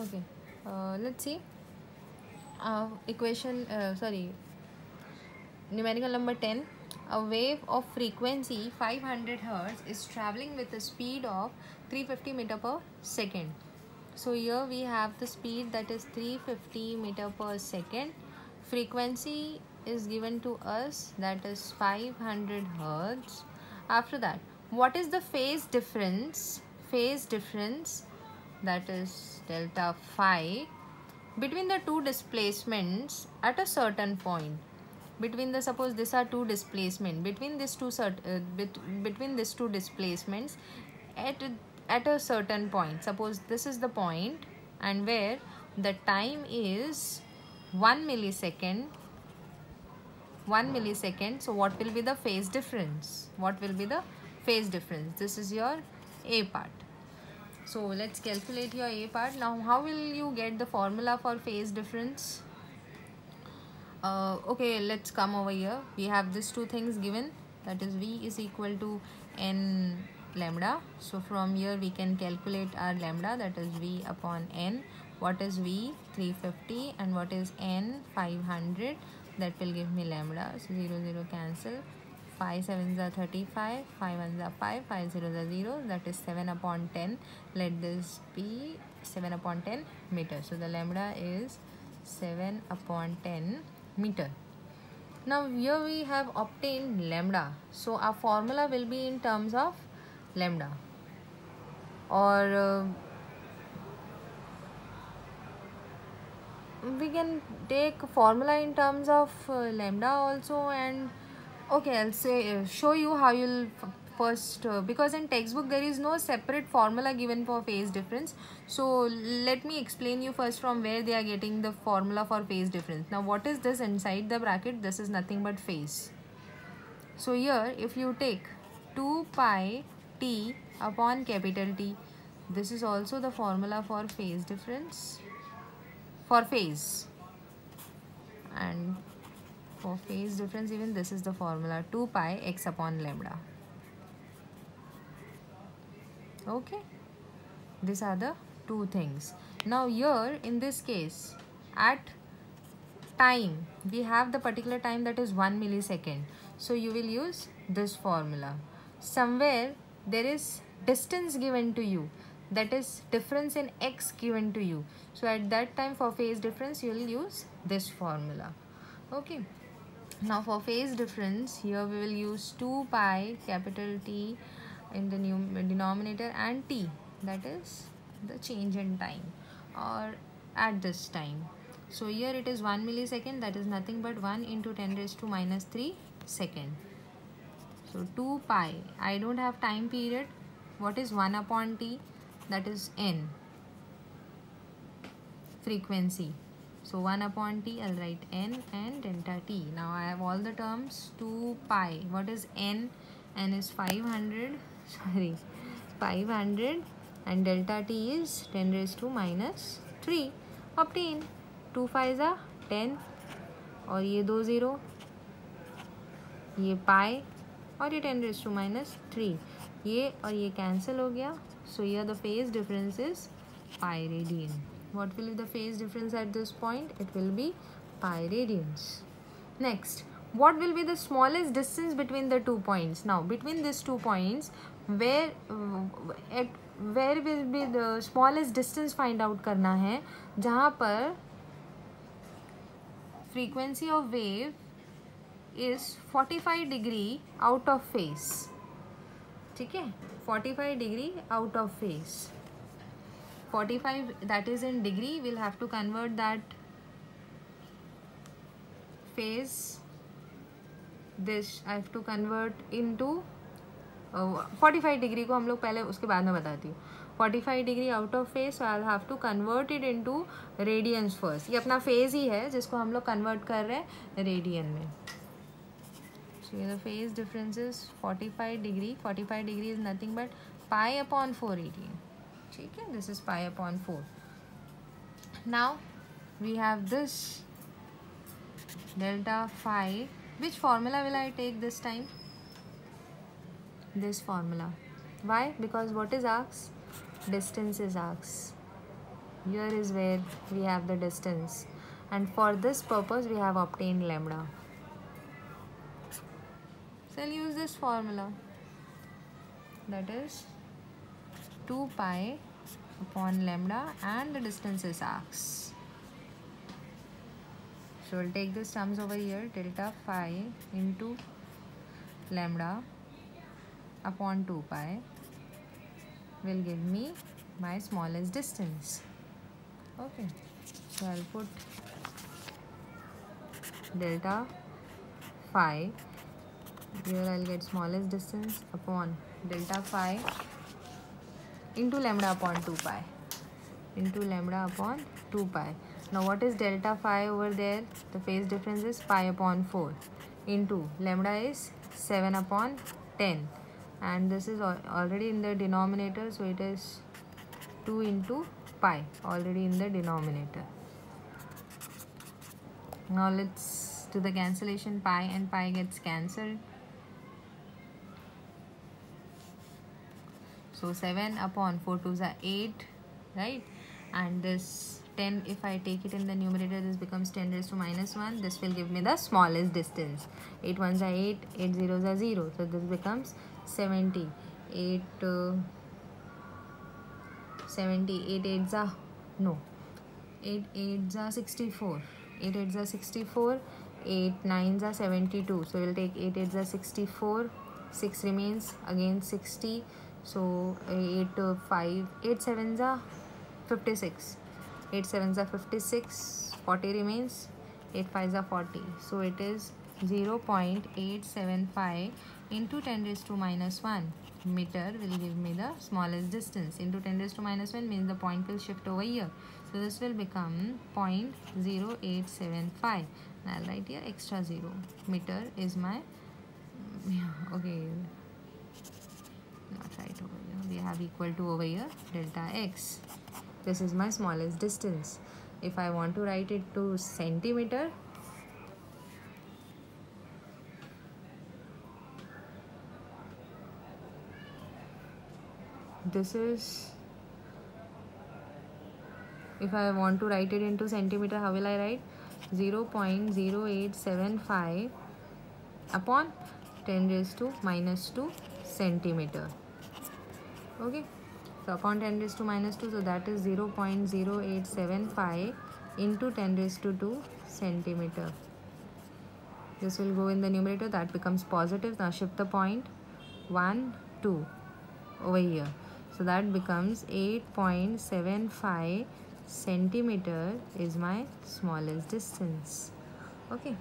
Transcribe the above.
Okay, let's see. Numerical number 10. A wave of frequency 500 Hz is traveling with a speed of 350 meter per second. So here we have the speed, that is 350 meter per second. Frequency is given to us, that is 500 Hz. After that, what is the phase difference? Phase difference, that is delta phi, between the two displacements at a certain point. Between the, suppose these are two displacement, between these two between these two displacements at a certain point. Suppose this is the point, and where the time is 1 millisecond. 1 millisecond. So what will be the phase difference? What will be the phase difference? This is your A part. So let's calculate your A part. Now how will you get the formula for phase difference? Okay, let's come over here. We have these two things given, that is V is equal to N lambda. So from here we can calculate our lambda, that is V upon N. What is V? 350, and what is N? 500. That will give me lambda. So 0 0 cancel. 5 7s are 35, 5 1s are 5, 5 0s are 0, that is 7 upon 10. Let this be 7 upon 10 meter. So the lambda is 7 upon 10 meter. Now here we have obtained lambda. So our formula will be in terms of lambda, or we can take formula in terms of lambda also. And okay, I'll say show you how you'll first, because in textbook there is no separate formula given for phase difference. So let me explain you first from where they are getting the formula for phase difference. Now what is this inside the bracket? This is nothing but phase. So here if you take 2 pi t upon capital T, this is also the formula for phase difference, for phase. And for phase difference, even this is the formula, 2 pi x upon lambda. Okay, these are the two things. Now here in this case, at time, we have the particular time, that is 1 millisecond. So you will use this formula. Somewhere there is distance given to you, that is difference in x given to you. So at that time for phase difference you will use this formula. Okay. Now for phase difference, here we will use 2 pi capital T in the denominator, and T, that is the change in time, or at this time. So here it is 1 millisecond, that is nothing but 1 into 10 raised to minus 3 second. So 2 pi, I don't have time period. What is 1 upon T? That is N, frequency. So 1 upon T, I'll write N and delta T. Now I have all the terms. 2 pi, what is N? N is 500, 500, and delta T is 10 raised to minus 3. Obtain. 2 5s are 10, और ये 2 0, ये pi, और ये 10 raised to minus 3. ये और ये cancel हो गया. So here the phase difference is pi radian. What will be the phase difference at this point? It will be pi radians. Next, what will be the smallest distance between the 2 points? Now between these 2 points, where will be the smallest distance find out करना है, जहाँ पर frequency of wave is 45 degree out of phase. ठीक है, 45 degree out of phase. 45, that is in degree, we'll have to convert that phase, this I have to convert into 45 degree को हम लोग पहले, उसके बाद में बताती हूँ. 45 degree out of phase, so I'll have to convert it into radians first. ये अपना phase ही है जिसको हम लोग convert कर रहे हैं radian में. So the phase difference is 45 degree. 45 degree is nothing but pi upon 4 radian. ठीक है, this is pi upon 4. Now we have this delta phi. Which formula will I take this time? This formula. Why? Because what is arcs? Distance is arcs. Here is where we have the distance, and for this purpose we have obtained lambda. So I'll use this formula, that is 2 pi upon lambda, and the distance is arcs. So we'll take this terms over here, delta phi into lambda upon 2 pi will give me my smallest distance. Okay, so I'll put delta phi, here I'll get smallest distance upon delta phi into lambda upon 2 pi, into lambda upon 2 pi. Now what is delta phi over there? The phase difference is pi upon 4 into lambda is 7 upon 10, and this is already in the denominator, so it is 2 into pi already in the denominator. Now let's do the cancellation. Pi and pi gets cancelled. So 7 upon 4 2s are 8, right? And this 10, if I take it in the numerator, this becomes 10 raised to minus 1. This will give me the smallest distance. 8 1s are 8, 8 zeros are 0. So this becomes 70. 8 8s are, no, 8 8s are 64. 8 8s are 64. 8 9s are 72. So we'll take 8 8s are 64. 6 remains, again 60. So 8 7s are 56. 8 7s are 56. 40 remains. 8 5s are 40. So it is 0.875 into 10 raised to minus 1 meter will give me the smallest distance. Into 10 raised to minus 1 means the point will shift over here. So this will become 0.0875. Now I'll write here extra 0. Meter is my, okay, not right over here. We have equal to over here delta x. This is my smallest distance. If I want to write it to centimeter, this is, if I want to write it into centimeter, how will I write? 0.0875 upon 10 raised to minus 2 centimeter. Okay, so upon 10 raised to minus 2, so that is 0.0875 into 10 raised to 2 centimeter. This will go in the numerator, that becomes positive. Now shift the point 1 2 over here, so that becomes 8.75 centimeter is my smallest distance. Okay.